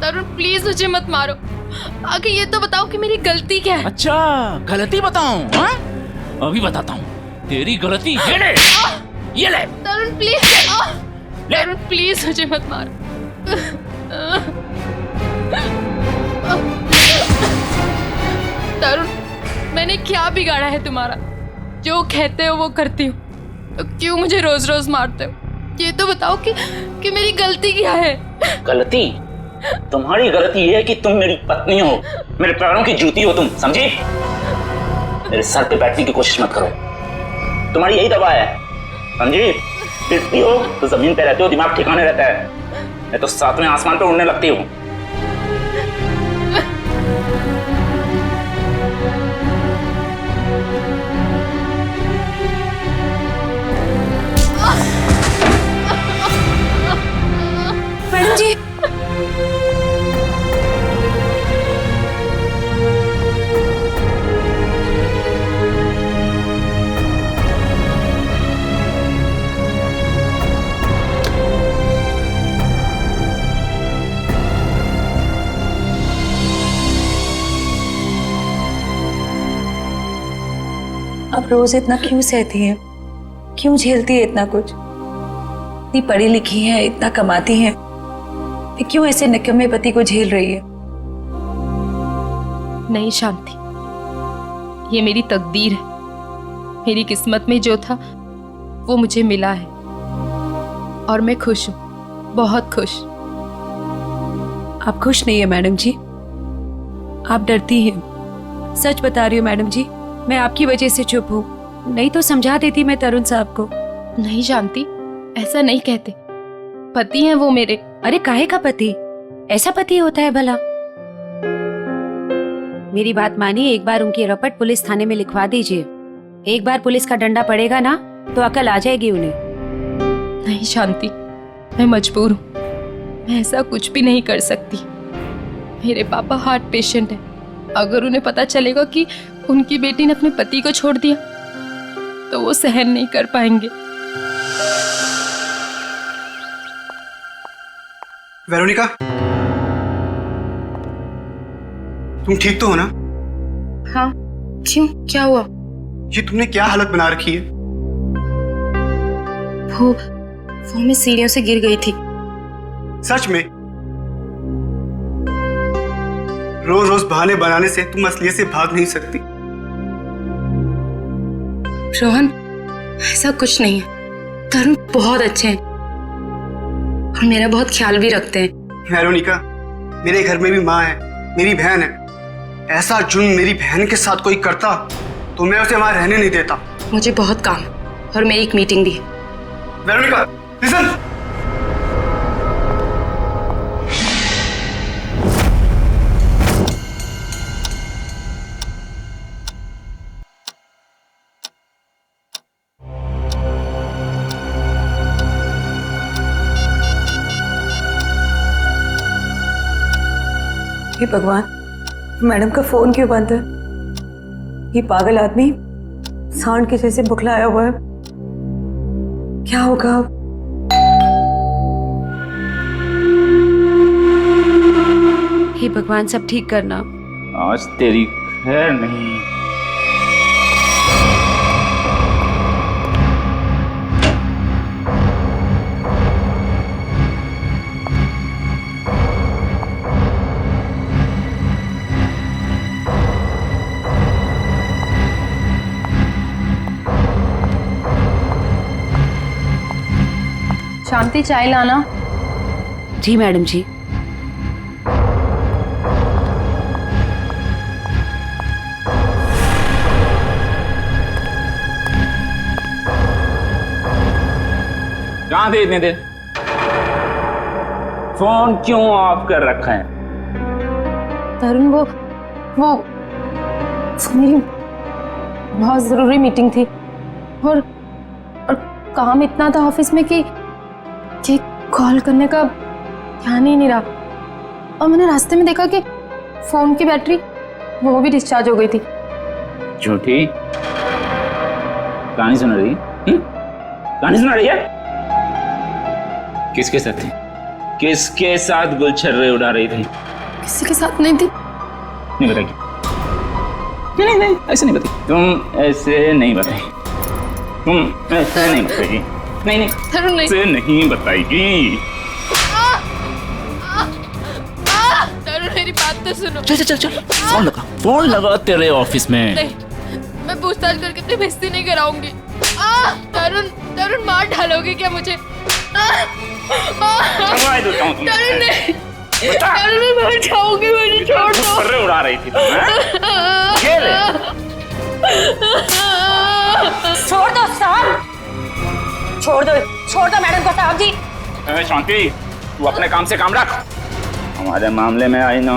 तरुण please मुझे मत मारो, आगे ये तो बताओ कि मेरी गलती क्या है। अच्छा गलती बताऊं? हाँ अभी बताता हूँ। तेरी गलती ये ले, ये ले। तरुण प्लीज, तरुण प्लीज मुझे मत मारो। तरुण मैंने क्या बिगाड़ा है तुम्हारा? जो कहते हो वो करती हूँ, तो क्यों मुझे रोज रोज मारते हो? ये तो बताओ कि मेरी गलती क्या है? गलती? तुम्हारी गलती ये है कि तुम मेरी पत्नी हो, मेरे पैरों की जूती हो तुम, समझी? मेरे सर पे बैठने की कोशिश मत करो, तुम्हारी यही दवा है, समझी? पिटती हो तो जमीन पे रहते हो, दिमाग ठिकाने रहता है, मैं तो सातवें आसमान पे उड़ने लगती हूँ। मैडम जी, अब रोज इतना क्यों सहती है? क्यों झेलती है इतना कुछ? इतनी पढ़ी लिखी है, इतना कमाती है, फिर क्यों ऐसे निकम्मे पति को झेल रही है? नहीं शांति, ये मेरी तकदीर है। मेरी किस्मत में जो था वो मुझे मिला है और मैं खुश हूँ, बहुत खुश। आप खुश नहीं है मैडम जी, आप डरती हैं। सच बता रही हूँ मैडम जी, मैं आपकी वजह से चुप हूँ, नहीं तो समझा देती मैं तरुण साहब को। नहीं शांति, ऐसा नहीं कहते, पति हैं वो मेरे। अरे काहे का पति? ऐसा पति होता है भला? मेरी बात मानिए, एक बार उनकी रपट पुलिस थाने में लिखवा दीजिए। एक बार पुलिस का डंडा पड़ेगा ना तो अकल आ जाएगी उन्हें। नहीं शांति, मैं मजबूर हूँ, मैं ऐसा कुछ भी नहीं कर सकती। मेरे पापा हार्ट पेशेंट है, अगर उन्हें पता चलेगा कि उनकी बेटी ने अपने पति को छोड़ दिया तो वो सहन नहीं कर पाएंगे। वेरोनिका, तुम ठीक तो हो ना? हाँ, क्यों, क्या हुआ? ये तुमने क्या हालत बना रखी है? वो मैं सीढ़ियों से गिर गई थी। सच में? रोज रोज बहाने बनाने से तुम असलियत से भाग नहीं सकती। रोहन, ऐसा कुछ नहीं है, तरुण बहुत अच्छे हैं और मेरा बहुत ख्याल भी रखते हैं। वेरोनिका, मेरे घर में भी माँ है, मेरी बहन है। ऐसा जुल्म मेरी बहन के साथ कोई करता तो मैं उसे वहां रहने नहीं देता। मुझे बहुत काम है और मेरी एक मीटिंग भी है। Veronica, listen. हे भगवान, मैडम का फोन क्यों बंद है? ये पागल आदमी सांड के जैसे बुखलाया हुआ है, क्या होगा अब? हे भगवान, सब ठीक करना। आज तेरी खैर नहीं। शांति, चाय लाना। जी मैडम जी। कहाँ थे इतने देर? फोन क्यों ऑफ कर रखा है? तरुण, वो मेरी बहुत जरूरी मीटिंग थी और काम इतना था ऑफिस में कि कॉल करने का ध्यान ही नहीं रहा। और मैंने रास्ते में देखा कि फोन की बैटरी वो भी डिस्चार्ज हो गई थी। झूठी कहानी सुना रही है? कहानी सुना रही है? किसके साथ थी? किसके साथ गुलछर्रे उड़ा रही थी? किसी के साथ नहीं थी। नहीं बताएगी? नहीं ऐसे नहीं बताई। तुम ऐसे नहीं बताई। तुम ऐसे नहीं बताएगी। नहीं तरुण नहीं। ऐसे नहीं बताएगी। तरुण मेरी बात तो सुनो। चल फोन लगा तेरे ऑफिस में। नहीं, मैं पूछताछ करके अपनी बेइज्जती नहीं कराऊंगी। तरुण मार डालोगे क्या मुझे? तरुण नहीं, तरुण मैं मर जाऊंगी, मुझे छोड़ दो। गुलछर्रे उड़ा रही थी तुम, हाँ? ये ले। छोड़ दो साहब, छोड़ दो मैडम को साहब जी। शांति, तू अपने काम से काम रख। हमारे मामले में आई ना,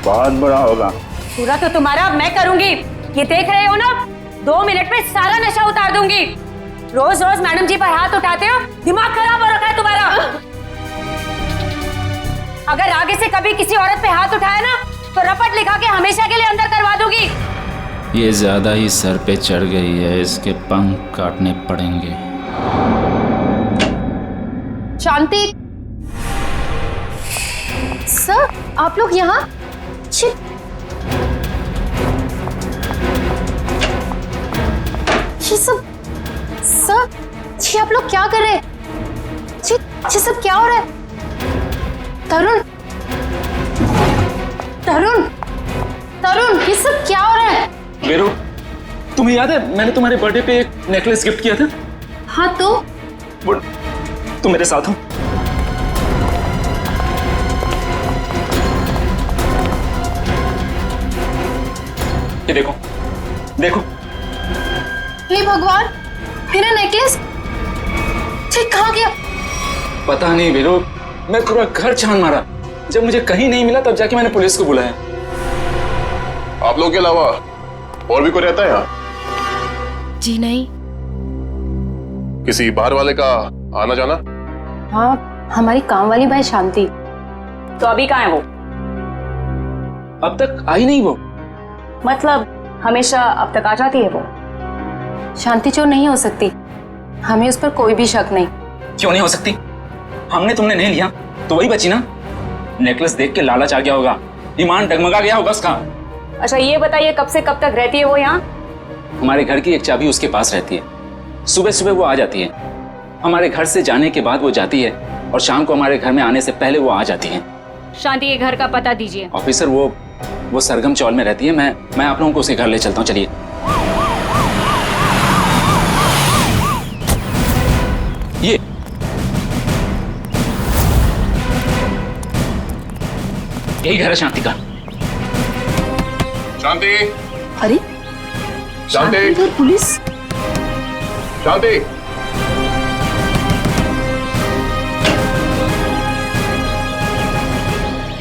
बहुत बुरा होगा। पूरा तो तुम्हारा मैं करूंगी। ये देख रहे हो ना, 2 मिनट में सारा नशा उतार दूंगी। रोज रोज मैडम जी पर हाथ उठाते हो, दिमाग खराब हो रखा है तुम्हारा। अगर आगे से कभी किसी औरत पे हाथ उठाया ना, तो रपट लिखा के हमेशा के लिए अंदर करवा दूंगी। ये ज्यादा ही सर पे चढ़ गई है, इसके पंख काटने पड़ेंगे। शांति सर, आप लोग यहाँ? ये सब सर, जी आप लोग क्या कर रहे हैं? जी सब क्या हो रहा है? तरुण तरुण तरुण, ये सब क्या हो रहा है? वीरू, तुम्हें याद है मैंने तुम्हारे बर्थडे पे एक नेकलेस गिफ्ट किया था? हाँ तो वो तुम मेरे साथ हो। ये देखो देखो। हे भगवान, मेरा नेकलेस ठीक कहाँ गया? पता नहीं वीरू, मैं पूरा घर छान मारा। जब मुझे कहीं नहीं मिला तब जाके मैंने पुलिस को बुलाया। आप लोग के अलावा और भी कोई रहता है यहाँ? जी नहीं। किसी बाहर वाले का आना जाना? हाँ, हमारी काम वाली भाई शांति। तो अभी कहाँ है वो? अब तक आई नहीं वो। मतलब हमेशा अब तक आ जाती है वो? शांति चोर नहीं हो सकती, हमें उस पर कोई भी शक नहीं। क्यों नहीं हो सकती? हमने तुमने नहीं लिया तो वही बची ना। नेकलेस देख के लालच आ गया होगा, ईमान डगमगा गया होगा उसका। अच्छा ये बताइए, कब से कब तक रहती है वो यहाँ? हमारे घर की एक चाबी उसके पास रहती है। सुबह सुबह वो आ जाती है, हमारे घर से जाने के बाद वो जाती है, और शाम को हमारे घर में आने से पहले वो आ जाती है। शांति के घर का पता दीजिए। ऑफिसर वो सरगम चौल में रहती है। मैं आप लोगों को उसके घर ले चलता हूँ, चलिए। यही घर है शांति का। शांति, अरे शांति, इधर पुलिस। शांति,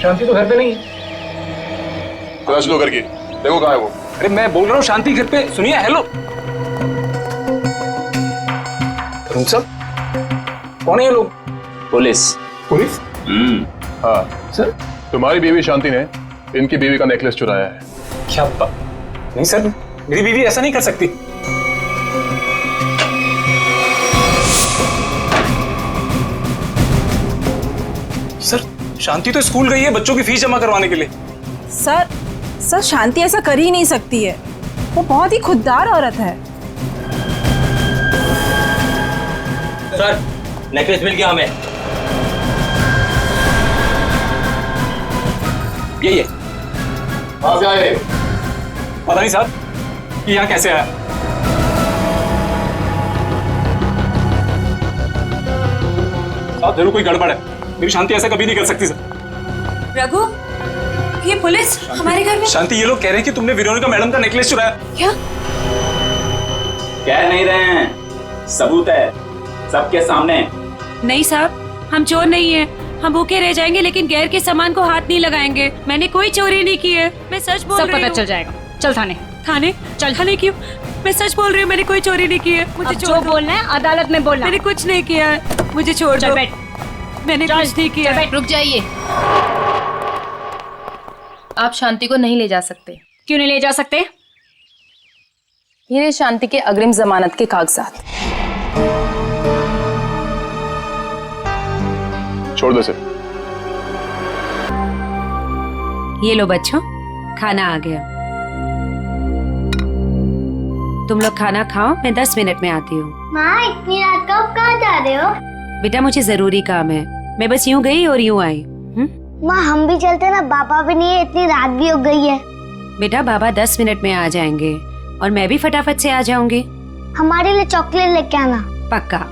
शांति तो घर पे नहीं। तलाश लो घर की, देखो कहाँ है वो। अरे मैं बोल रहा हूँ शांति घर पे। सुनिए, हेलो। तुम सब कौन है ये लोग? पुलिस। पुलिस? हाँ सर, तुम्हारी बीवी शांति ने इनकी बीवी का नेकलेस चुराया है। क्या बात? नहीं सर, मेरी बीवी ऐसा नहीं कर सकती। सर, शांति तो स्कूल गई है बच्चों की फीस जमा करवाने के लिए। सर शांति ऐसा कर ही नहीं सकती है, वो बहुत ही खुददार औरत है। सर, नेकलेस मिल गया हमें। ये कहाँ से आए? पता नहीं सर, ये यहाँ कैसे आया। साहब जरूर कोई गड़बड़ है, मेरी शांति ऐसा कभी नहीं कर सकती सर। रघु, ये पुलिस हमारे घर में? शांति, ये लोग कह रहे हैं कि तुमने वेरोनिका मैडम का नेकलेस चुराया। क्या? कह नहीं रहे हैं, सबूत है सबके सामने। नहीं साहब, हम चोर नहीं है। हम भूखे रह जाएंगे लेकिन गैर के सामान को हाथ नहीं लगाएंगे। मैंने कोई चोरी नहीं की है, मैं सच बोल रही हूँ। सब पता चल जाएगा। चल थाने। थाने? चल। थाने क्यों? मैं सच बोल रही हूँ, मैंने कोई चोरी नहीं की है। मुझे जो बोलना है अदालत में बोलना। मैंने कुछ नहीं किया है, मुझे छोड़ दो। मैंने कुछ नहीं किया। रुक जाइए, आप शांति को नहीं ले जा सकते। क्यों नहीं ले जा सकते? ये रहे शांति के अग्रिम जमानत के कागजात। छोड़ दे से। ये लो बच्चों, खाना आ गया। तुम लोग खाना खाओ, मैं 10 मिनट में आती हूँ। माँ इतनी रात को आप कहाँ जा रहे हो? बेटा मुझे जरूरी काम है, मैं बस यूं गई और यूं आई। माँ हम भी चलते ना, पापा भी नहीं है, इतनी रात भी हो गई है। बेटा बाबा 10 मिनट में आ जाएंगे और मैं भी फटाफट से आ जाऊंगी। हमारे लिए चॉकलेट लेके आना। पक्का।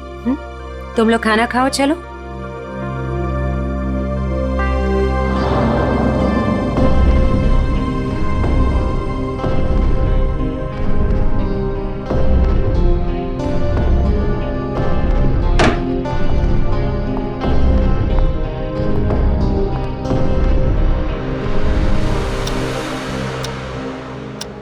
तुम लोग खाना खाओ, चलो।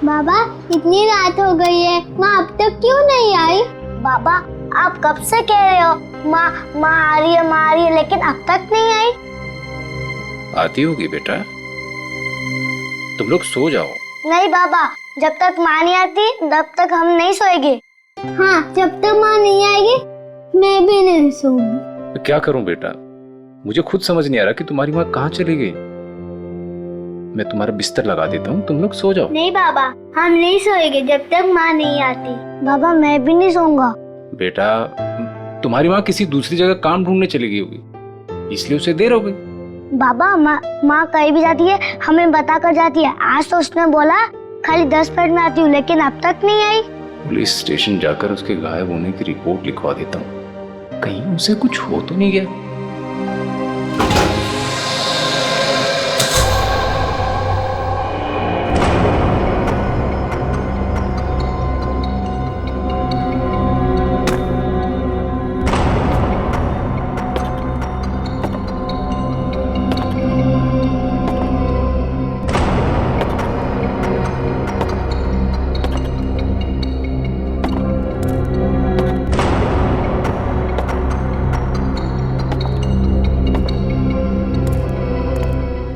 बाबा इतनी रात हो गई है, माँ अब तक क्यों नहीं आई? बाबा आप कब से कह रहे हो माँ माँ आ रही है, माँ आ रही है, लेकिन अब तक नहीं आई। आती होगी बेटा, तुम लोग सो जाओ। नहीं बाबा, जब तक माँ नहीं आती तब तक हम नहीं सोएंगे। हाँ, जब तक माँ नहीं आएगी मैं भी नहीं सोऊंगी। तो क्या करूं बेटा, मुझे खुद समझ नहीं आ रहा कि तुम्हारी माँ कहाँ चली गई। मैं तुम्हारा बिस्तर लगा देता हूँ, तुम लोग सो जाओ। नहीं बाबा, हम नहीं सोएंगे जब तक माँ नहीं आती। बाबा मैं भी नहीं सोऊंगा। बेटा तुम्हारी माँ किसी दूसरी जगह काम ढूंढने चली गई होगी, इसलिए उसे देर हो गई। बाबा माँ कहीं भी जाती है हमें बता कर जाती है। आज तो उसने बोला खाली 10 मिनट में आती हूँ, लेकिन अब तक नहीं आई। पुलिस स्टेशन जाकर उसके गायब होने की रिपोर्ट लिखवा देता हूँ, कहीं उसे कुछ हो तो नहीं गया।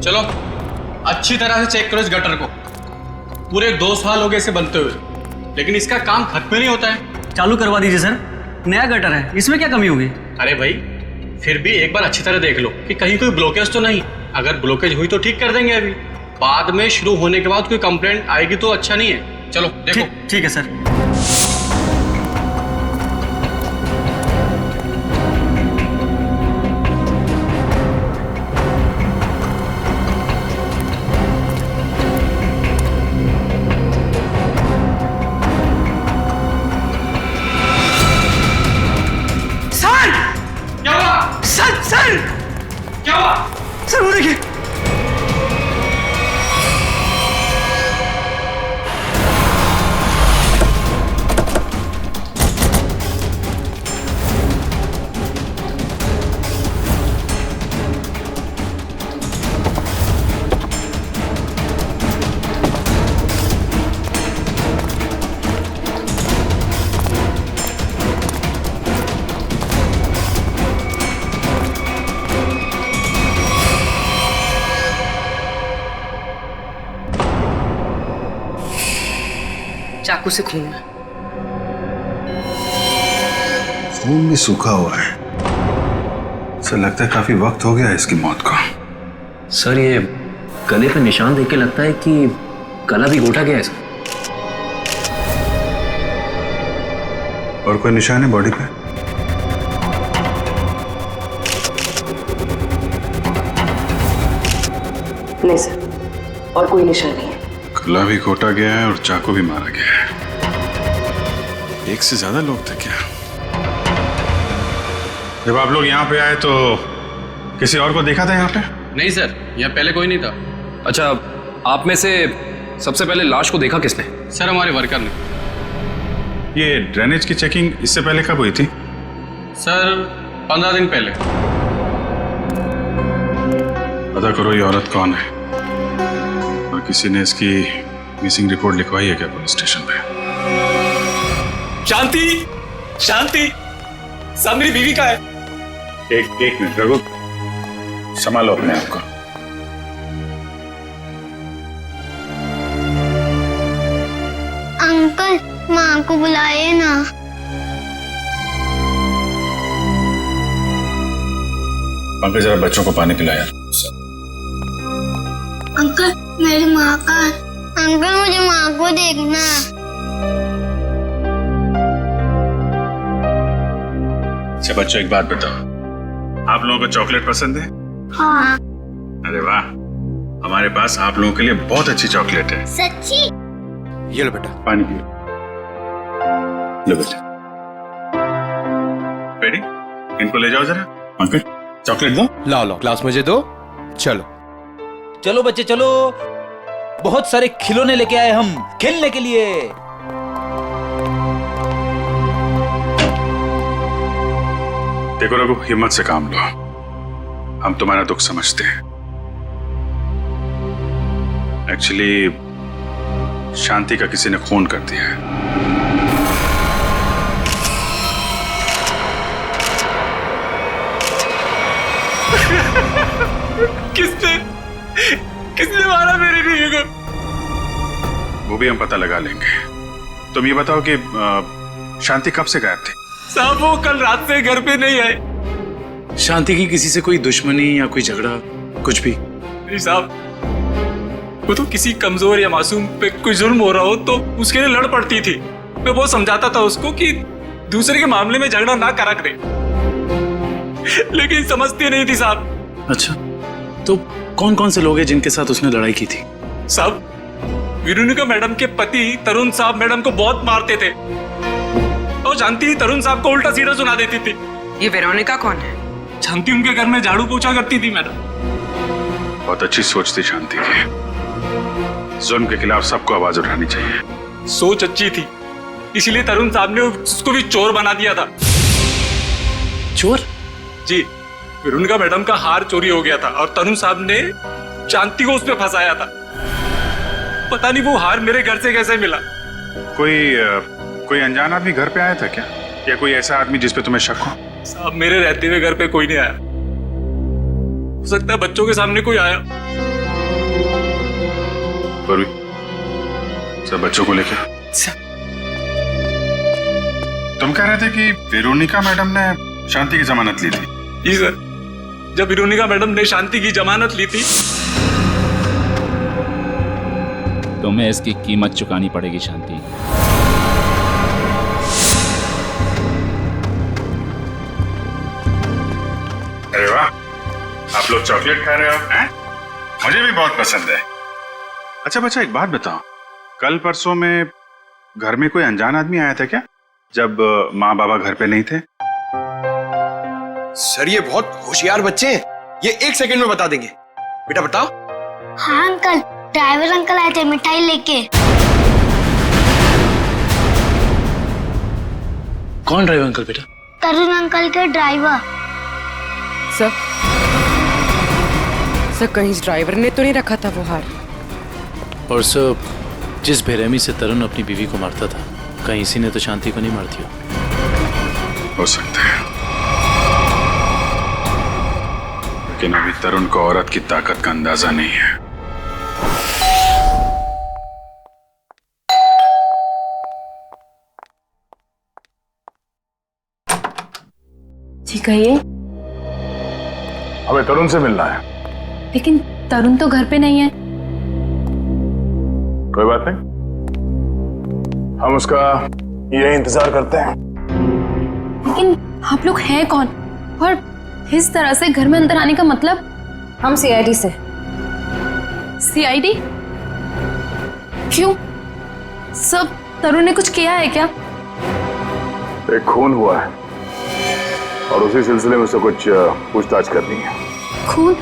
चलो अच्छी तरह से चेक करो इस गटर को। पूरे 2 साल हो गए इसे बनते हुए, लेकिन इसका काम खत्म नहीं होता है। चालू करवा दीजिए सर, नया गटर है, इसमें क्या कमी होगी? अरे भाई फिर भी एक बार अच्छी तरह देख लो कि कहीं कोई ब्लॉकेज तो नहीं। अगर ब्लॉकेज हुई तो ठीक कर देंगे, अभी बाद में शुरू होने के बाद कोई कंप्लेंट आएगी तो अच्छा नहीं है। चलो देखो। ठीक है सर। सर वो देखिए। चाकू से खून है। खून भी सूखा हुआ है। सर लगता है काफी वक्त हो गया है इसकी मौत को। सर ये गले पे निशान देख के लगता है कि गला भी घोटा गया है सर। और कोई निशान है बॉडी पे? नहीं सर, और कोई निशान नहीं है। गला भी घोटा गया है और चाकू भी मारा गया है। एक से ज्यादा लोग थे क्या? जब आप लोग यहाँ पे आए तो किसी और को देखा था यहाँ पे? नहीं सर, यहाँ पहले कोई नहीं था। अच्छा, आप में से सबसे पहले लाश को देखा किसने? सर हमारे वर्कर ने। ये ड्रेनेज की चेकिंग इससे पहले कब हुई थी? सर 15 दिन पहले। पता करो ये औरत कौन है और किसी ने इसकी मिसिंग रिपोर्ट लिखवाई है क्या पुलिस स्टेशन पे? शांति, शांति, सब मेरी बीवी का है। एक मिनट रघु, संभालो अपने आप को। अंकल माँ को बुलाइए ना। पंकज जरा बच्चों को पानी पिलाया। अंकल मेरी माँ का, अंकल मुझे माँ को देखना। अच्छा बच्चों एक बात बताओ, आप लोगों को चॉकलेट पसंद है? हाँ। अरे वाह, हमारे पास आप लोगों के लिए बहुत अच्छी चॉकलेट है। सच्ची? ये लो बेटा पानी पियो। लो बेटा। बेटी इनको ले जाओ जरा। पंकज चॉकलेट दो। लाओ ग्लास मुझे दो। चलो चलो बच्चे चलो, बहुत सारे खिलौने लेके आए हम खेलने के लिए। देखो रघु, हिम्मत से काम लो, हम तुम्हारा दुख समझते हैं। एक्चुअली शांति का किसी ने खून कर दिया है। किसने मारा मेरी बीवी को? वो भी हम पता लगा लेंगे। तुम ये बताओ कि शांति कब से गायब थी? साहब वो कल रात से घर पे नहीं आए। शांति की किसी से कोई दुश्मनी या कोई झगड़ा कुछ भी? नहीं साहब, वो तो किसी कमजोर या मासूम पे कोई जुल्म हो रहा हो तो उसके लिए लड़ पड़ती थी। मैं बहुत समझाता था उसको कि दूसरे के मामले में झगड़ा ना करा करे, लेकिन समझती नहीं थी साहब। अच्छा, तो कौन कौन से लोग हैं जिनके साथ उसने लड़ाई की थी? साहब, वेरोनिका मैडम के पति तरुण साहब मैडम को बहुत मारते थे और जानती तरुण साहब को उल्टा सीधा सुना देती थी। ये वेरोनिका कौन है? शांति उनके घर में झाड़ू पोछा करती थी मैडम। बहुत अच्छी सोच थी शांति की। जुल्म के खिलाफ सबको आवाज उठानी चाहिए। सोच अच्छी थी, इसीलिए तरुण साहब ने उसको भी चोर बना दिया था। चोर? जी, वेरोनिका मैडम का हार चोरी हो गया था और तरुण साहब ने शांति को उसमें फंसाया था। पता नहीं वो हार मेरे घर से कैसे मिला। कोई अनजान आदमी घर पे आया था क्या, या कोई ऐसा आदमी जिस पे तुम्हें शक हो? साहब मेरे रहते हुए घर पे कोई नहीं आया। हो सकता है बच्चों के सामने कोई आया। सब बच्चों को लेकर तुम कह रहे थे कि वेरोनिका मैडम ने शांति की जमानत ली थी? जी सर, जब वेरोनिका मैडम ने शांति की जमानत ली थी। तुम्हें इसकी कीमत चुकानी पड़ेगी शांति। अरे वाह, आप लोग चॉकलेट खा रहे हो हैं? मुझे भी बहुत पसंद है। अच्छा बच्चा एक बात बताओ, कल परसों में घर में कोई अनजान आदमी आया था क्या, जब माँ बाबा घर पे नहीं थे? सर ये बहुत होशियार बच्चे हैं, ये 1 सेकंड में बता देंगे। बेटा बताओ। हाँ अंकल, ड्राइवर अंकल आए थे मिठाई लेके। कौन ड्राइवर अंकल बेटा? तरुण अंकल के ड्राइवर। सर कहीं इस ड्राइवर ने तो नहीं रखा था वो हार? और सर जिस बेरहमी से तरुण अपनी बीवी को मारता था, कहीं इसी ने तो शांति को नहीं मार दिया? हो सकता है, लेकिन अभी तरुण को औरत की ताकत का अंदाजा नहीं है। जी कहिए। हमें तरुण से मिलना है। लेकिन तरुण तो घर पे नहीं है। कोई बात नहीं, हम उसका यही इंतजार करते हैं। लेकिन आप लोग हैं कौन और इस तरह से घर में अंदर आने का मतलब? हम सीआईडी से। सीआईडी? क्यों? सब तरुण ने कुछ किया है क्या? एक खून हुआ है और उसी सिलसिले में उससे कुछ पूछताछ करनी है। खून?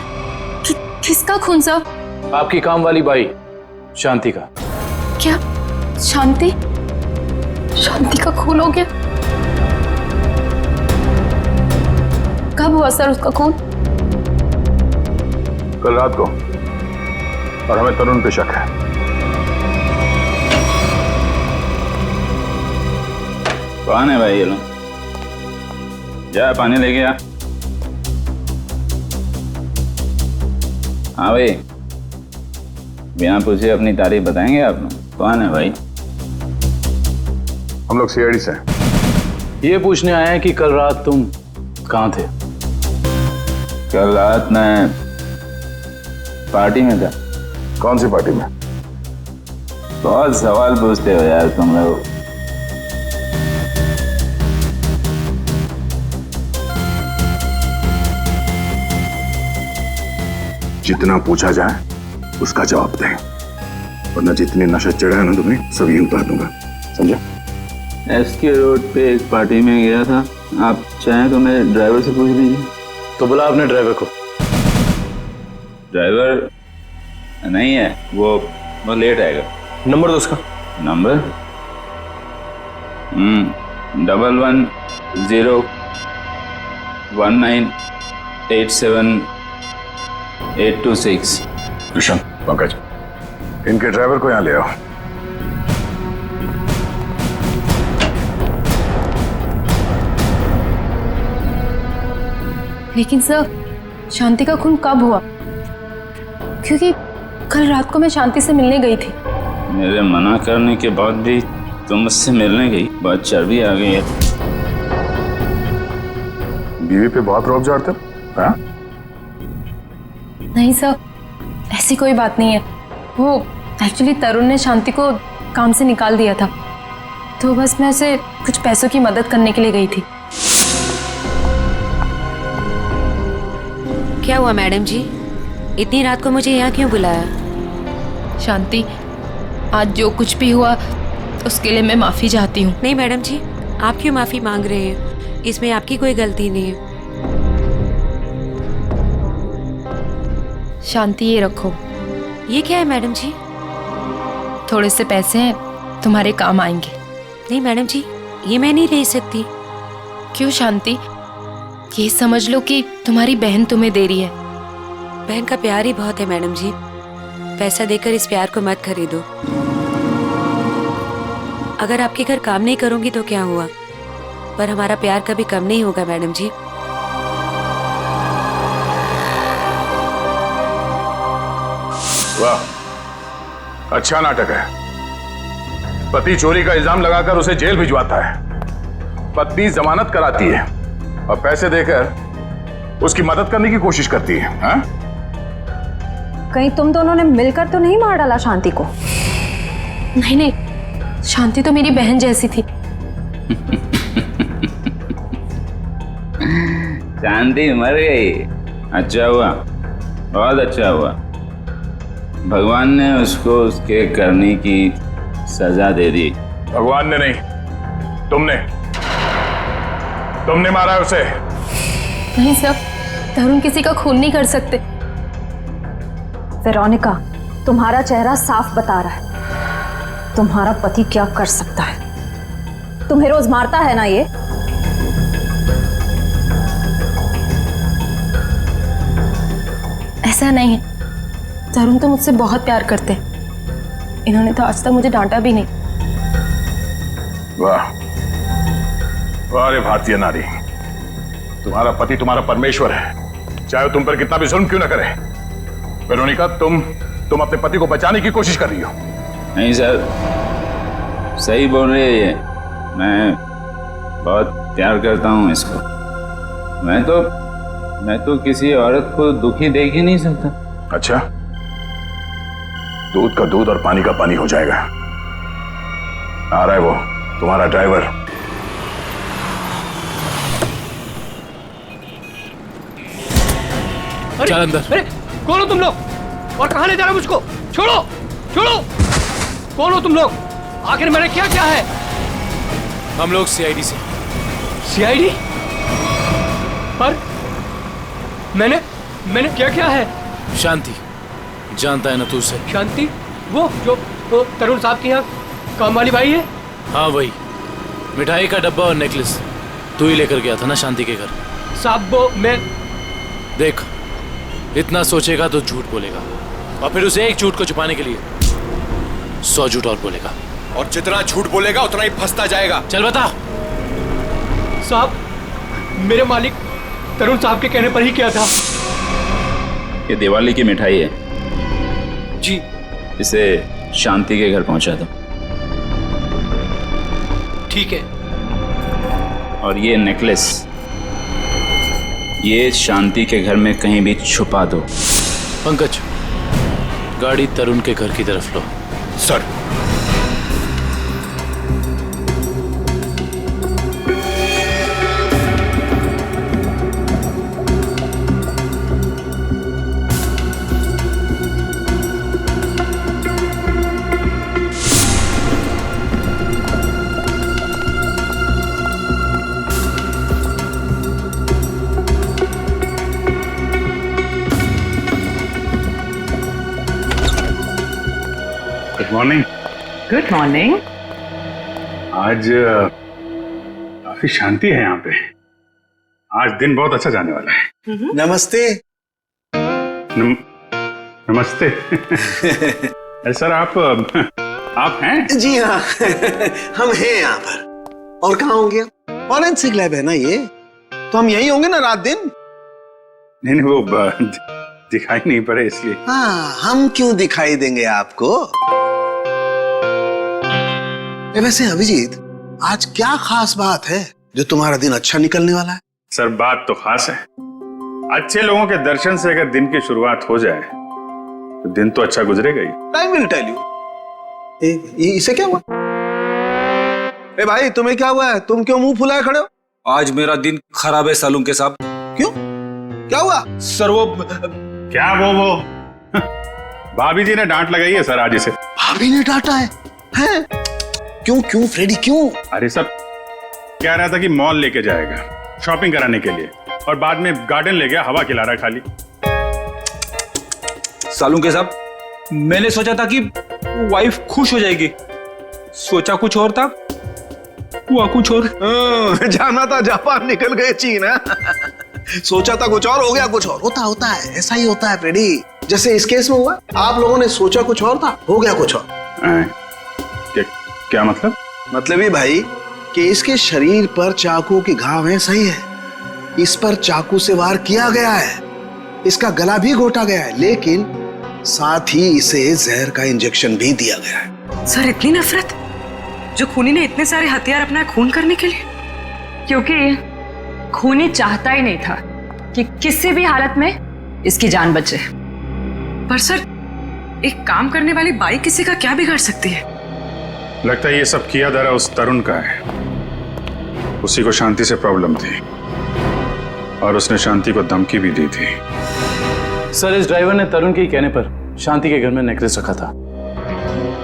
किसका खून सर? आपकी काम वाली बाई शांति का। क्या शांति? शांति का खून हो गया? कब हुआ सर उसका खून? कल रात को, और हमें तरुण पे शक है। कौन है भाई ये लोग? जा पानी लेके आ। हाँ भाई, बिना पूछे अपनी तारीफ बताएंगे आप लोग? कौन है भाई? हम लोग सीआईडी से हैं। ये पूछने आए हैं कि कल रात तुम कहाँ थे? कल रात मैं पार्टी में था। कौन सी पार्टी में? बहुत सवाल पूछते हो यार तुम लोग। जितना पूछा जाए उसका जवाब दें, वरना जितने नशे चढ़ा है ना तुम्हें सब यही उतार दूंगा, समझे? एसके रोड पे एक पार्टी में गया था। आप चाहें तो मेरे ड्राइवर से पूछ लीजिए। तो बुला अपने ड्राइवर को। ड्राइवर नहीं है, वो लेट आएगा। नंबर दो उसका। नंबर 1101987826। कृष्ण, पंकज, इनके ड्राइवर को यहाँ ले आओ। लेकिन सर, शांति का खून कब हुआ? क्योंकि कल रात को मैं शांति से मिलने गई थी। मेरे मना करने के बाद भी तुम मुझसे मिलने गई? बहुत चर्बी आ गई है। बीवी पे बहुत रौब झाड़ते हो, हाँ? नहीं सर, ऐसी कोई बात नहीं है। वो एक्चुअली तरुण ने शांति को काम से निकाल दिया था, तो बस मैं उसे कुछ पैसों की मदद करने के लिए गई थी। क्या हुआ मैडम जी, इतनी रात को मुझे यहाँ क्यों बुलाया? शांति, आज जो कुछ भी हुआ उसके लिए मैं माफी चाहती हूँ। नहीं मैडम जी, आप क्यों माफी मांग रहे हैं? इसमें आपकी कोई गलती नहीं है। शांति, ये रखो। ये क्या है मैडम जी? थोड़े से पैसे हैं, तुम्हारे काम आएंगे। नहीं मैडम जी, ये मैं नहीं ले सकती। क्यों शांति? ये समझ लो कि तुम्हारी बहन तुम्हें दे रही है। बहन का प्यार ही बहुत है मैडम जी, पैसा देकर इस प्यार को मत खरीदो। अगर आपके घर काम नहीं करूंगी तो क्या हुआ, पर हमारा प्यार कभी कम नहीं होगा मैडम जी। वाह, अच्छा नाटक है। पति चोरी का इल्जाम लगाकर उसे जेल भिजवाता है, पत्नी जमानत कराती है और पैसे देकर उसकी मदद करने की कोशिश करती है। हाँ? कहीं तुम दोनों ने मिलकर तो नहीं मार डाला शांति को? नहीं नहीं, शांति तो मेरी बहन जैसी थी। शांति मर गई, अच्छा हुआ, बहुत अच्छा हुआ। भगवान ने उसको उसके करने की सजा दे दी। भगवान ने नहीं, तुमने मारा है उसे। नहीं सर, तरुण किसी का खून नहीं कर सकते। वेरोनिका, तुम्हारा चेहरा साफ बता रहा है तुम्हारा पति क्या कर सकता है। तुम्हें रोज मारता है ना ये? ऐसा नहीं है, तरुण तो मुझसे बहुत प्यार करते हैं। इन्होंने तो आज तक मुझे डांटा भी नहीं। वाह वाह रे भारतीय नारी, तुम्हारा पति तुम्हारा परमेश्वर है, चाहे तुम पर कितना भी जुल्म क्यों न करे। वेरोनिका, तुम अपने पति को बचाने की कोशिश कर रही हो। नहीं सर, सही बोल रही है ये। मैं बहुत प्यार करता हूँ इसको। मैं तो किसी औरत को दुखी देख ही नहीं सकता। अच्छा, दूध का दूध और पानी का पानी हो जाएगा। आ रहा है वो तुम्हारा ड्राइवर। चल अंदर। अरे कौन हो तुम लोग और कहां ले जा रहे हो मुझको? छोड़ो छोड़ो, कौन हो तुम लोग? आखिर मैंने क्या क्या है? हम लोग सीआईडी से। सीआईडी? पर मैंने क्या क्या है? शांति, जानता है ना तू उसे? शांति? वो जो तरुण साहब के यहाँ काम वाली भाई है? हाँ वही, मिठाई का डब्बा और नेकलेस तू ही लेकर गया था ना शांति के घर। साहब वो मैं देख, इतना सोचेगा तो झूठ बोलेगा, और फिर उसे एक झूठ को छुपाने के लिए 100 झूठ और बोलेगा, और जितना झूठ बोलेगा उतना ही फंसता जाएगा। चल बता। साहब, मेरे मालिक तरुण साहब के कहने पर ही किया था। ये दिवाली की मिठाई है जी, इसे शांति के घर पहुंचा दो। ठीक है। और ये नेकलेस ये शांति के घर में कहीं भी छुपा दो। पंकज, गाड़ी तरुण के घर की तरफ लो। Sir. Good morning. Good morning. आज काफी शांति है यहाँ पे। आज दिन बहुत अच्छा जाने वाला है। नमस्ते। नमस्ते। अरे सर, आप हैं? जी हाँ। हम हैं यहाँ पर। और कहाँ होंगे? फॉरेंसिक लैब है ना ये, तो हम यहीं होंगे ना रात दिन। नहीं, वो दिखाई नहीं पड़े इसलिए। हाँ, हम क्यों दिखाई देंगे आपको? वैसे अभिजीत, आज क्या खास बात है जो तुम्हारा दिन अच्छा निकलने वाला है? सर, बात तो खास है। अच्छे लोगों के दर्शन से अगर दिन की शुरुआत हो जाए तो दिन तो अच्छा गुजरेगा ही। Time will tell you. इसे क्या हुआ? ए भाई, तुम्हें क्या हुआ है? तुम क्यों मुंह फुलाए खड़े हो? आज मेरा दिन खराब है सालून के साहब। क्यों? क्या हुआ? सर वो क्या वो भाभी जी ने डांट लगाई है सर आज इसे। भाभी ने डांटा है? हैं? क्यों फ्रेडी क्यों? अरे सर, कह रहा था कि मॉल लेके जाएगा शॉपिंग कराने के लिए, और बाद में गार्डन ले गया, हवा खिला रहा खाली। सालून के साहब, मैंने सोचा था कि वाइफ खुश हो जाएगी, सोचा कुछ और था, हुआ कुछ और। जाना था जापान, निकल गए चीन। सोचा था कुछ और, हो गया कुछ और। होता है, ऐसा ही होता है फ्रेडी। जैसे इस केस में हुआ, आप लोगों ने सोचा कुछ और था, हो गया कुछ और। क्या मतलब? मतलब ये भाई कि इसके शरीर पर चाकू के घाव हैं, सही है। इस पर चाकू से वार किया गया है, इसका गला भी घोटा गया है, लेकिन साथ ही इसे जहर का इंजेक्शन भी दिया गया है। सर, इतनी नफरत जो खूनी ने इतने सारे हथियार अपना खून करने के लिए? क्योंकि खूनी चाहता ही नहीं था कि किसी भी हालत में इसकी जान बचे। पर सर, एक काम करने वाली बाई किसी का क्या बिगाड़ सकती है? लगता है ये सब किया धरा उस तरुण का है। उसी को शांति से प्रॉब्लम थी और उसने शांति को धमकी भी दी थी। सर, इस ड्राइवर ने तरुण के कहने पर शांति के घर में नेकलेस रखा था।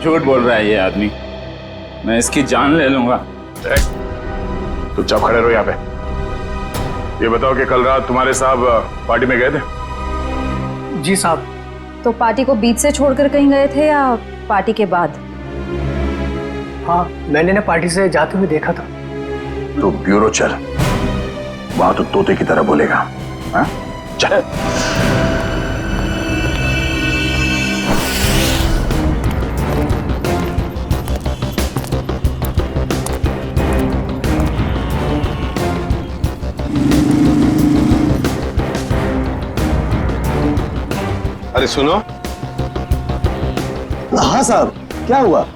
झूठ बोल रहा है ये आदमी, मैं इसकी जान ले लूंगा। तो चुप खड़े रहो यहाँ पे। ये बताओ कि कल रात तुम्हारे साहब पार्टी में गए थे? जी साहब। तो पार्टी को बीच से छोड़कर कहीं गए थे या पार्टी के बाद? हाँ, मैंने ना पार्टी से जाते हुए देखा था। तो ब्यूरो चल, वहां तो तोते की तरह बोलेगा। हाँ? चल। अरे सुनो। हाँ साहब, क्या हुआ?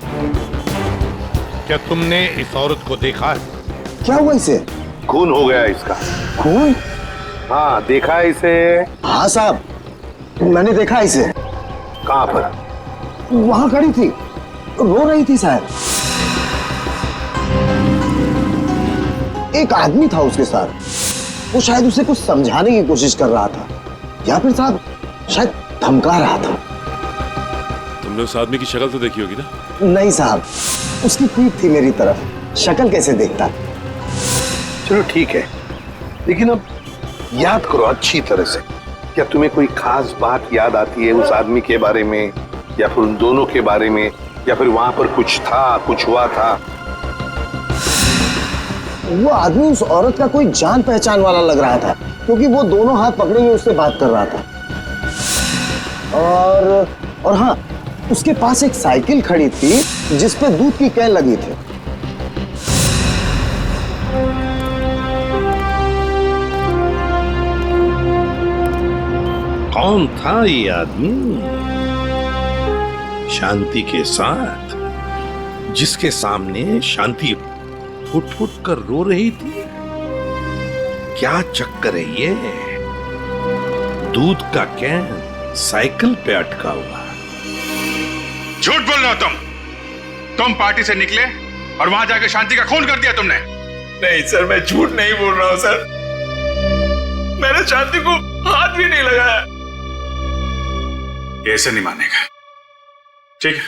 क्या तुमने इस औरत को देखा है? क्या हुआ इसे? खून हो गया इसका। खून? हाँ, देखा है इसे? हाँ साहब, मैंने देखा इसे। कहाँ पर? वहां खड़ी थी, रो रही थी शायद। एक आदमी था उसके साथ, वो शायद उसे कुछ समझाने की कोशिश कर रहा था, या फिर साहब शायद धमका रहा था। तुमने उस आदमी की शक्ल तो देखी होगी ना? नहीं साहब, उसकी पीठ थी मेरी तरफ, शक्ल कैसे देखता? चलो ठीक है, लेकिन अब याद करो अच्छी तरह से। क्या तुम्हें कोई खास बात याद आती है उस आदमी के बारे में, या फिर उन दोनों के बारे में, या फिर वहां पर कुछ था, कुछ हुआ था? वो आदमी उस औरत का कोई जान पहचान वाला लग रहा था, क्योंकि वो दोनों हाथ पकड़े हुए उससे बात कर रहा था। और हाँ, उसके पास एक साइकिल खड़ी थी जिस पे दूध की कैन लगी थी। कौन था ये आदमी शांति के साथ, जिसके सामने शांति फुट फुट कर रो रही थी? क्या चक्कर है ये? दूध का कैन साइकिल पे अटका हुआ। झूठ बोल रहे हो तुम पार्टी से निकले और वहां जाके शांति का खून कर दिया तुमने। नहीं सर, मैं झूठ नहीं बोल रहा हूं सर। मैंने शांति को हाथ भी नहीं लगाया। ऐसे नहीं मानेगा। ठीक है,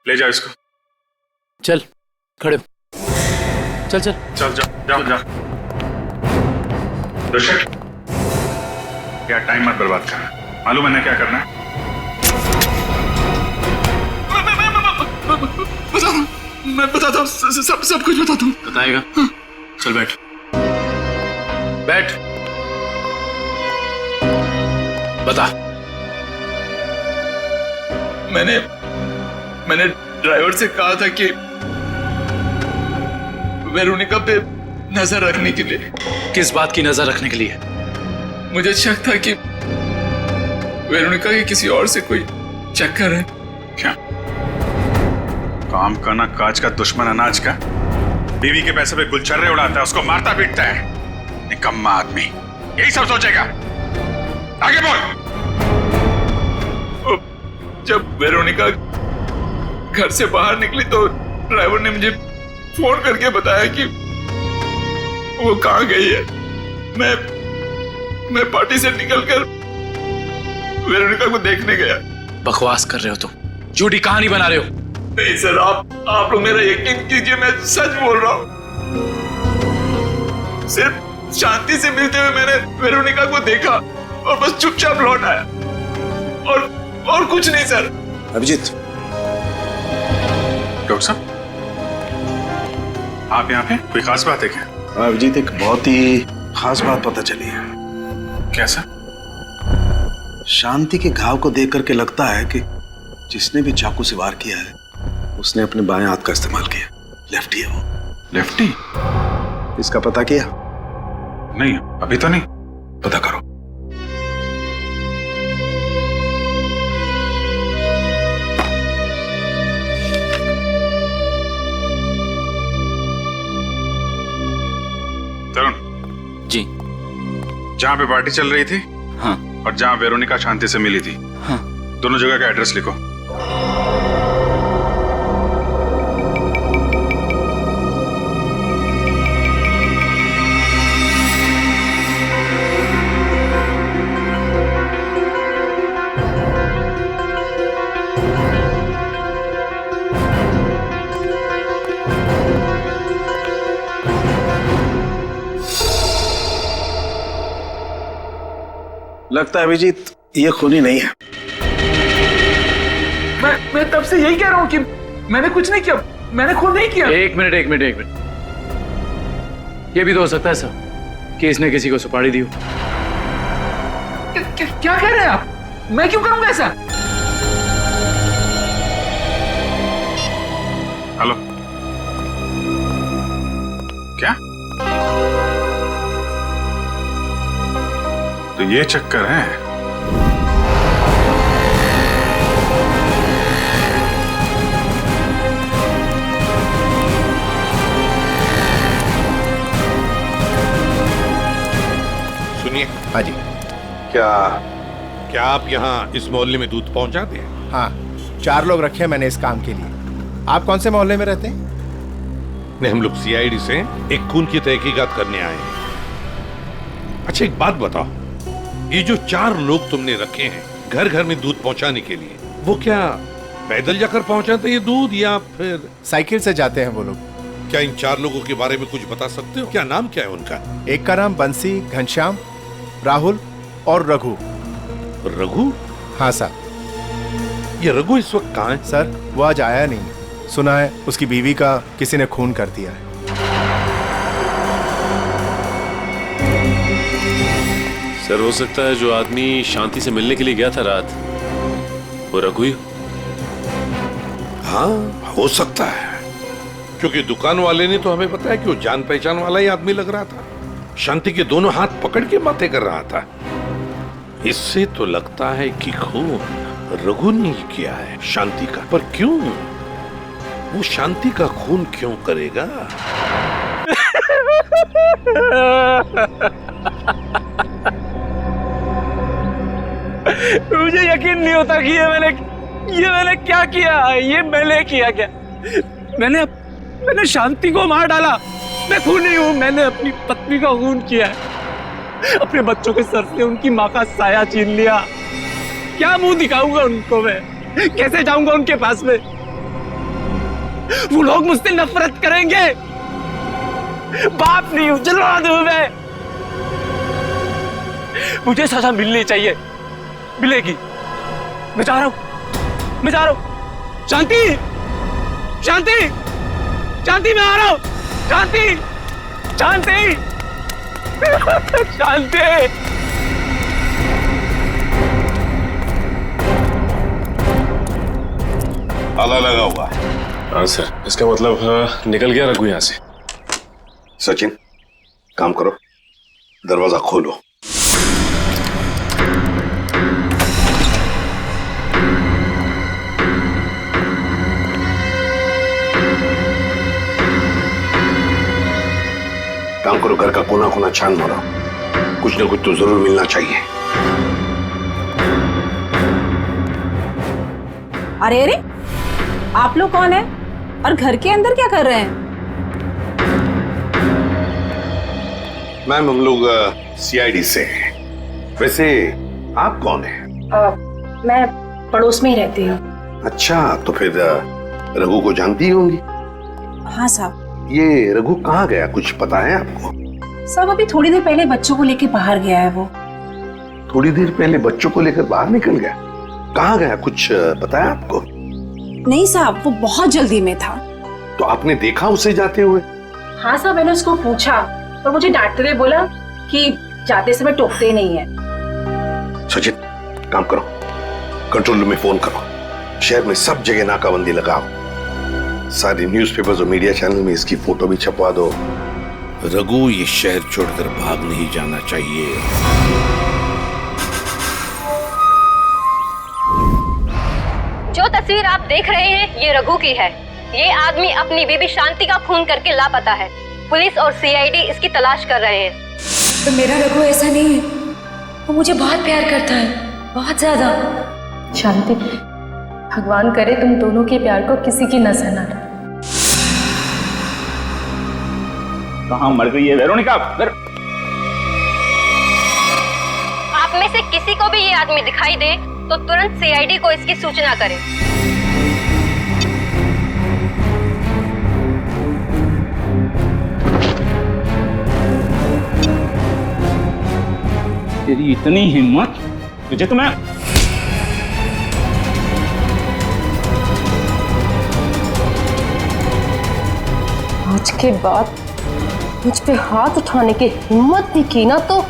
ले जाओ इसको। चल खड़े हो। चल चल चल जाओ। ऋषभ, क्या टाइम मत बर्बाद कर, मालूम है ना क्या करना है। मैं बताता हूँ, सब कुछ बताता हूँ। बताएगा? चल बैठ बैठ, बता। मैंने ड्राइवर से कहा था कि वेरोनिका पे नजर रखने के लिए। किस बात की नजर रखने के लिए? मुझे शक था कि वेरोनिका के किसी और से कोई चक्कर है। क्या काम का ना काज का दुश्मन अनाज का, बीवी के पैसे पे गुलछर्रे उड़ाता है, उसको मारता पीटता है। निकम्मा आदमी यही सब सोचेगा। आगे बोल। जब वेरोनिका घर से बाहर निकली तो ड्राइवर ने मुझे फोन करके बताया कि वो कहाँ गई है। मैं पार्टी से निकलकर वेरोनिका को देखने गया। बकवास कर रहे हो तुम, झूठी कहानी बना रहे हो। नहीं सर, आप लोग मेरा यकीन कीजिए, मैं सच बोल रहा हूँ। सिर्फ शांति से मिलते हुए मैंने वेरोनिका को देखा और बस चुपचाप लौट आया, और कुछ नहीं सर। अभिजीत, डॉक्टर साहब, आप यहाँ पे कोई खास बात है क्या? अभिजीत, एक बहुत ही खास बात पता चली है। कैसा? शांति के घाव को देख करके लगता है कि जिसने भी चाकू से वार किया है उसने अपने बाएं हाथ का इस्तेमाल किया। लेफ्टी है वो। लेफ्टी? इसका पता किया? नहीं, अभी तो नहीं। पता करो। तरुण जी, जहां पे पार्टी चल रही थी, हाँ, और जहां वेरोनिका शांति से मिली थी, हाँ, दोनों जगह का एड्रेस लिखो। लगता है अभिजीत ये खूनी नहीं है। मैं तब से यही कह रहा हूँ कि मैंने कुछ नहीं किया, मैंने खून नहीं किया। एक मिनट। ये भी तो हो सकता है सर कि इसने किसी को सुपारी दी हो। क्या कह रहे हैं आप? मैं क्यों करूंगा ऐसा? हेलो, क्या? तो ये चक्कर है। सुनिए। हाँ जी। क्या आप यहाँ इस मोहल्ले में दूध पहुंचाते हैं? हाँ, 4 लोग रखे हैं मैंने इस काम के लिए। आप कौन से मोहल्ले में रहते हैं? नहीं, हम लोग सीआईडी से एक खून की तहकीकात करने आए हैं। अच्छा, एक बात बताओ, ये जो 4 लोग तुमने रखे हैं घर घर में दूध पहुंचाने के लिए, वो क्या पैदल जाकर पहुंचाते हैं ये दूध या फिर साइकिल से जाते हैं वो लोग? क्या इन 4 लोगों के बारे में कुछ बता सकते हो? क्या नाम क्या है उनका? एक का नाम बंसी, घनश्याम, राहुल और रघु। रघु? हाँ सर। ये रघु इस वक्त कहाँ है? सर, वो आज आया नहीं। सुना है उसकी बीवी का किसी ने खून कर दिया है। सर, हो सकता है जो आदमी शांति से मिलने के लिए गया था रात, वो रघु ही हो। हाँ, हो सकता है, क्योंकि दुकान वाले ने तो हमें बताया कि वो जान पहचान वाला ही आदमी लग रहा था। शांति के दोनों हाथ पकड़ के बातें कर रहा था। इससे तो लगता है कि खून रघु ने ही किया है शांति का। पर क्यों? वो शांति का खून क्यों करेगा? मुझे यकीन नहीं होता कि ये मैंने क्या किया। ये मैंने किया क्या? मैंने शांति को मार डाला। मैं खूनी हूँ। मैंने अपनी पत्नी का खून किया है। अपने बच्चों के सर से उनकी माँ का साया छीन लिया। क्या मुंह दिखाऊंगा उनको मैं? कैसे जाऊंगा उनके पास में? वो लोग मुझसे नफरत करेंगे। बाप नहीं हूं, जल्लाद हूं मैं। मुझे सजा मिलनी चाहिए, मिलेगी। मैं जा रहा हूं। शांति, मैं आ रहा हूं। शांति। ताला लगा हुआ है। हाँ सर, इसका मतलब निकल गया रघु यहाँ से। सचिन, काम करो, दरवाजा खोलो। काम करो, घर का कोना कोना छान मारो। कुछ ना कुछ तो जरूर मिलना चाहिए। अरे आप लोग कौन है और घर के अंदर क्या कर रहे हैं? मैम, हम लोग सीआईडी से हैं। वैसे आप कौन हैं? मैं पड़ोस में ही रहती हूँ। अच्छा, तो फिर रघु को जानती होंगी। हाँ साहब। ये रघु कहाँ गया, कुछ पता है आपको? साहब, अभी थोड़ी देर पहले बच्चों को लेके बाहर गया है वो। थोड़ी देर पहले बच्चों को लेकर बाहर निकल गया? कहाँ गया, कुछ पता है आपको? नहीं साहब, वो बहुत जल्दी में था। तो आपने देखा उसे जाते हुए? हाँ साहब, मैंने उसको पूछा और मुझे डांटते हुए बोला कि जाते समय टोकते नहीं है। सचिन, काम करो, कंट्रोल रूम में फोन करो। शहर में सब जगह नाकाबंदी लगाओ। सारी न्यूज़पेपर्स और मीडिया चैनल में इसकी फोटो भी छपवा दो। रघु ये शहर छोड़कर भाग नहीं जाना चाहिए। जो तस्वीर आप देख रहे हैं ये रघु की है। ये आदमी अपनी बीबी शांति का खून करके लापता है। पुलिस और सीआईडी इसकी तलाश कर रहे हैं। तो मेरा रघु ऐसा नहीं है, वो मुझे बहुत प्यार करता है, बहुत ज्यादा। शांति, भगवान करे तुम दोनों के प्यार को किसी की नजर ना लगे। कहाँ मर गई है वेरोनिका? आप में से किसी को भी ये आदमी दिखाई दे तो तुरंत सीआईडी को इसकी सूचना करें। तेरी इतनी हिम्मत, तुझे तो मैं आज के बाद मुझ पे हाथ उठाने की हिम्मत भी की ना तो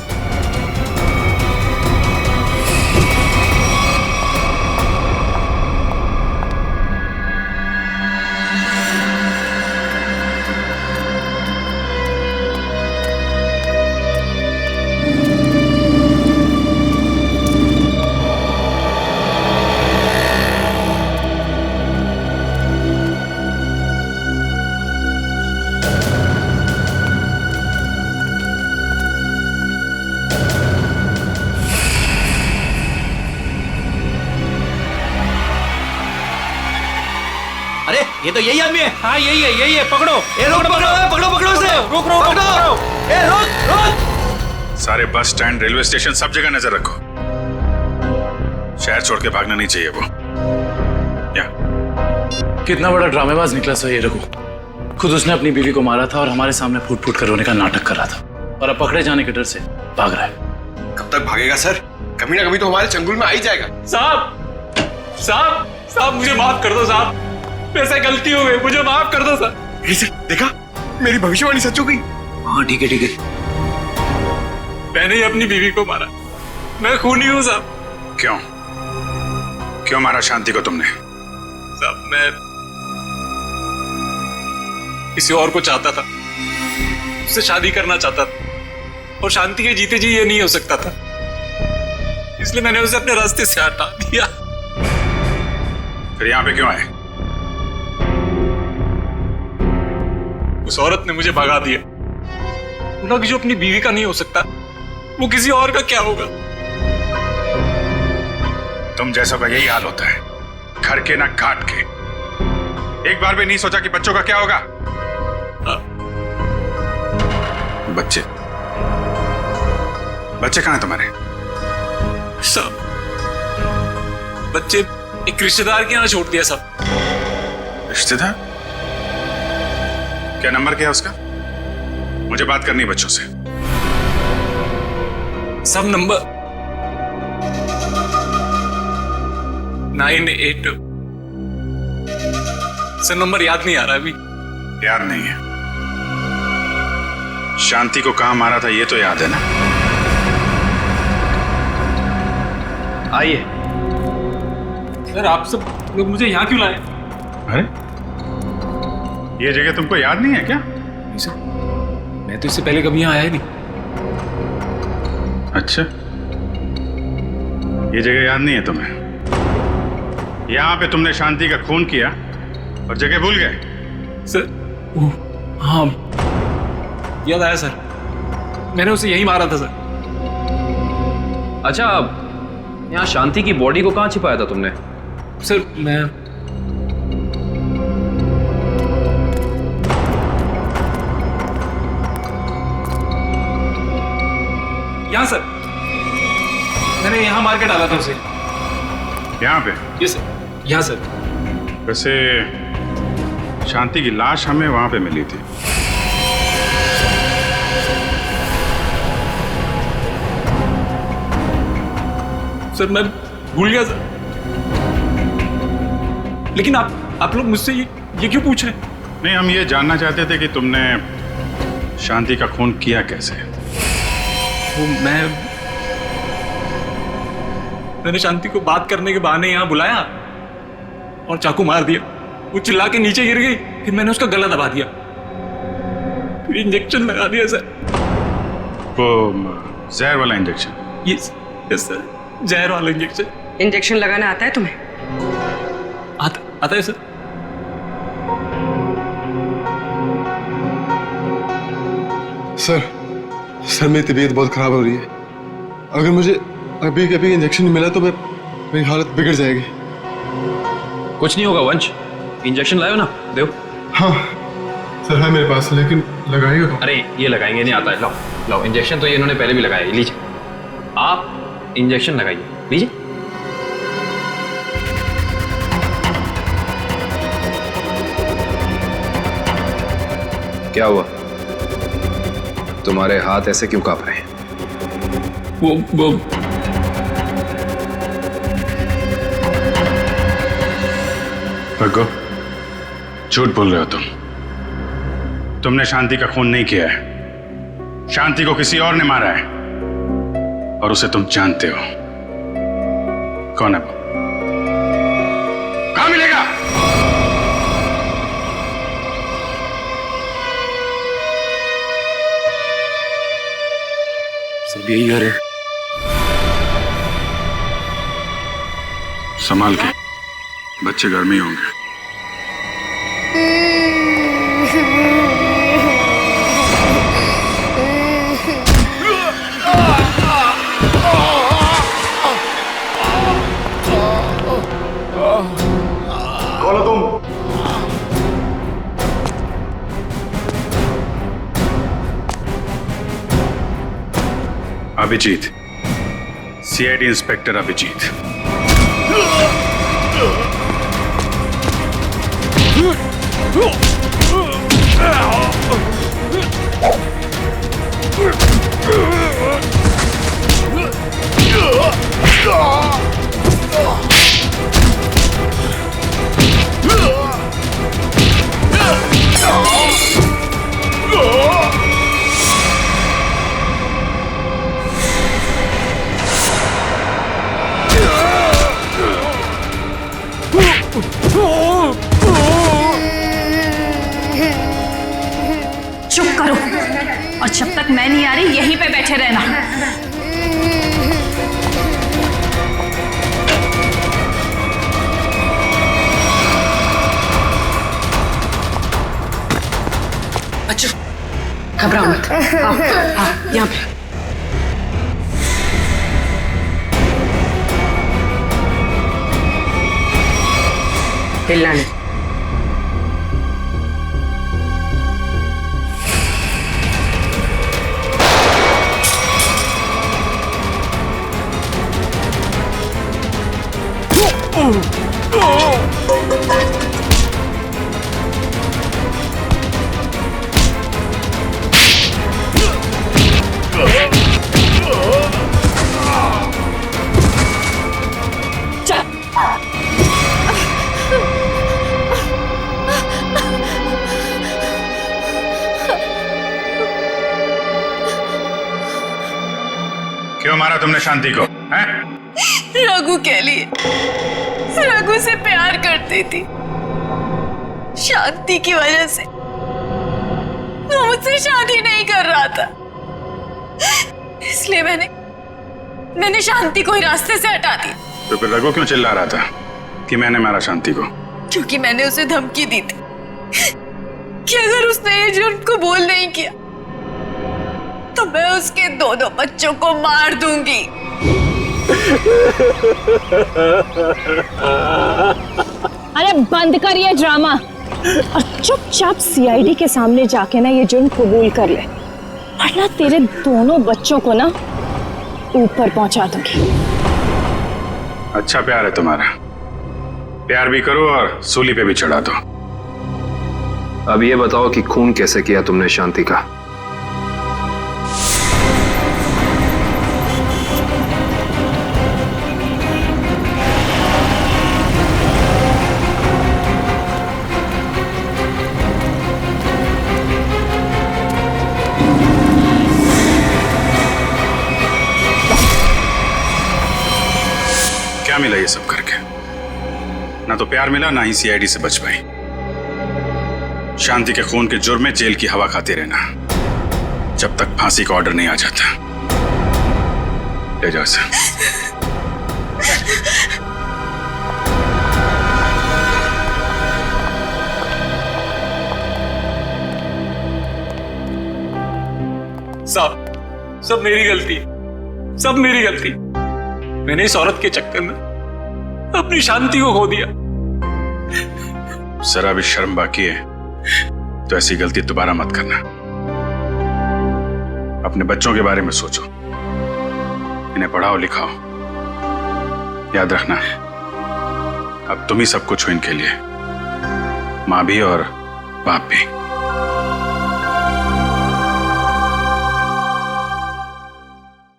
ये तो यही आदमी है। हाँ यही है। पकड़ो, पकड़ो इसे। रुक। ए रुक। सारे बस स्टैंड, रेलवे स्टेशन, सब जगह नजर रखो। शहर छोड़ के भागना नहीं चाहिए वो। कितना बड़ा ड्रामेबाज निकला सर ये रघु। खुद उसने अपनी बीवी को मारा था और हमारे सामने फूट फूट कर रोने का नाटक कर रहा था, और अब पकड़े जाने के डर से भाग रहा है। कब तक भागेगा सर? कभी ना कभी तो हमारे चंगुल में आ ही जाएगा। साहब मुझे माफ कर दो साहब, मेरे से गलती हो गई, मुझे माफ कर दो सर। देखा, मेरी भविष्यवाणी सच हो गई। हाँ ठीक है। मैंने ही अपनी बीवी को मारा, मैं खूनी हूँ साहब। क्यों मारा शांति को तुमने? साहब मैं किसी और को चाहता था, उससे शादी करना चाहता था, और शांति के जीते जी ये नहीं हो सकता था, इसलिए मैंने उसे अपने रास्ते से हटा दिया। फिर यहाँ पे क्यों आए? उस औरत ने मुझे भगा दिया। बोला कि जो अपनी बीवी का नहीं हो सकता वो किसी और का क्या होगा। तुम जैसों का यही हाल होता है, घर के ना घाट के। एक बार भी नहीं सोचा कि बच्चों का क्या होगा। बच्चे बच्चे कहाँ हैं तुम्हारे? सब बच्चे एक रिश्तेदार के यहाँ छोड़ दिया सब। रिश्तेदार? क्या नंबर क्या है उसका? मुझे बात करनी है बच्चों से। सब नंबर 982। सर नंबर याद नहीं आ रहा अभी। याद नहीं है? शांति को कहां मारा था ये तो याद है ना? आइए। सर आप सब लोग मुझे यहाँ क्यों लाए? अरे ये जगह तुमको याद नहीं है क्या? मैं तो इससे पहले कभी यहाँ आया ही नहीं। अच्छा, ये जगह याद नहीं है तुम्हें? यहाँ पे तुमने शांति का खून किया और जगह भूल गए? सर हाँ याद आया सर, मैंने उसे यही मारा था सर। अच्छा, यहाँ शांति की बॉडी को कहाँ छिपाया था तुमने? सर मैं यहाँ सर, मैंने यहाँ मार के डाला था उसे। यहाँ पे? ये सर, यहाँ सर। वैसे शांति की लाश हमें वहां पे मिली थी। सर मैं भूल गया सर, लेकिन आप लोग मुझसे ये क्यों पूछ रहे? नहीं, हम ये जानना चाहते थे कि तुमने शांति का खून किया कैसे। वो मैंने शांति को बात करने के बहाने यहाँ बुलाया और चाकू मार दिया। वो चिल्ला के नीचे गिर गई, फिर मैंने उसका गला दबा दिया, फिर इंजेक्शन लगा दिया सर। वो जहर वाला इंजेक्शन? यस सर, जहर वाला इंजेक्शन। इंजेक्शन लगाना आता है तुम्हें? आता है सर। सर मेरी तबीयत बहुत खराब हो रही है। अगर मुझे अभी इंजेक्शन नहीं मिला तो मेरी हालत बिगड़ जाएगी। कुछ नहीं होगा वंश, इंजेक्शन लाओ ना, दो। हाँ सर है मेरे पास, लेकिन लगाएगा कौन? अरे ये लगाएंगे नहीं आता है, लाओ लाओ। इंजेक्शन तो ये इन्होंने पहले भी लगाया है, लीजिए आप इंजेक्शन लगाइए, लीजिए। क्या हुआ? तुम्हारे हाथ ऐसे क्यों कांप रहे हैं? वो भगो, झूठ बोल रहे हो तुम। तुमने शांति का खून नहीं किया है, शांति को किसी और ने मारा है और उसे तुम जानते हो। कौन है वो? कहां मिलेगा? सब यही घर है। संभाल के, बच्चे घर में ही होंगे। कौन हो तुम? Abhijeet, CID inspector Abhijeet. चुप करो, और जब तक मैं नहीं आ रही यहीं पे बैठे रहना। अच्छा घबराओ मत, आओ यहाँ पे। हिलना नहीं। क्यों मारा तुमने शांति को? हैं? रघु के लिए, रघु से प्यार करती थी, शांति की वजह से वो मुझसे शादी नहीं कर रहा था, इसलिए मैंने शांति को ही रास्ते से हटा दी। तो फिर रघु क्यों चिल्ला रहा था कि मैंने मारा शांति को? क्योंकि मैंने उसे धमकी दी थी कि अगर उसने ये जुर्म को बोल नहीं किया तो मैं उसके दोनों बच्चों को मार दूंगी। अरे बंद कर ये ड्रामा और चुपचाप सीआईडी के सामने जाके ना ये जुर्म कबूल कर ले, वरना तेरे दोनों बच्चों को ना ऊपर पहुंचा दूंगी। अच्छा प्यार है तुम्हारा, प्यार भी करो और सूली पे भी चढ़ा दो। अब ये बताओ कि खून कैसे किया तुमने शांति का? क्या मिला ये सब करके? ना तो प्यार मिला, ना ही सीआईडी से बच पाई। शांति के खून के जुर्म में जेल की हवा खाते रहना जब तक फांसी का ऑर्डर नहीं आ जाता। ले जाओ इसे। सब मेरी गलती, सब मेरी गलती। मैंने इस औरत के चक्कर में अपनी शांति को खो दिया। जरा भी शर्म बाकी है तो ऐसी गलती दोबारा मत करना। अपने बच्चों के बारे में सोचो, इन्हें पढ़ाओ लिखाओ। याद रखना अब तुम ही सब कुछ हो इनके लिए, माँ भी और बाप भी।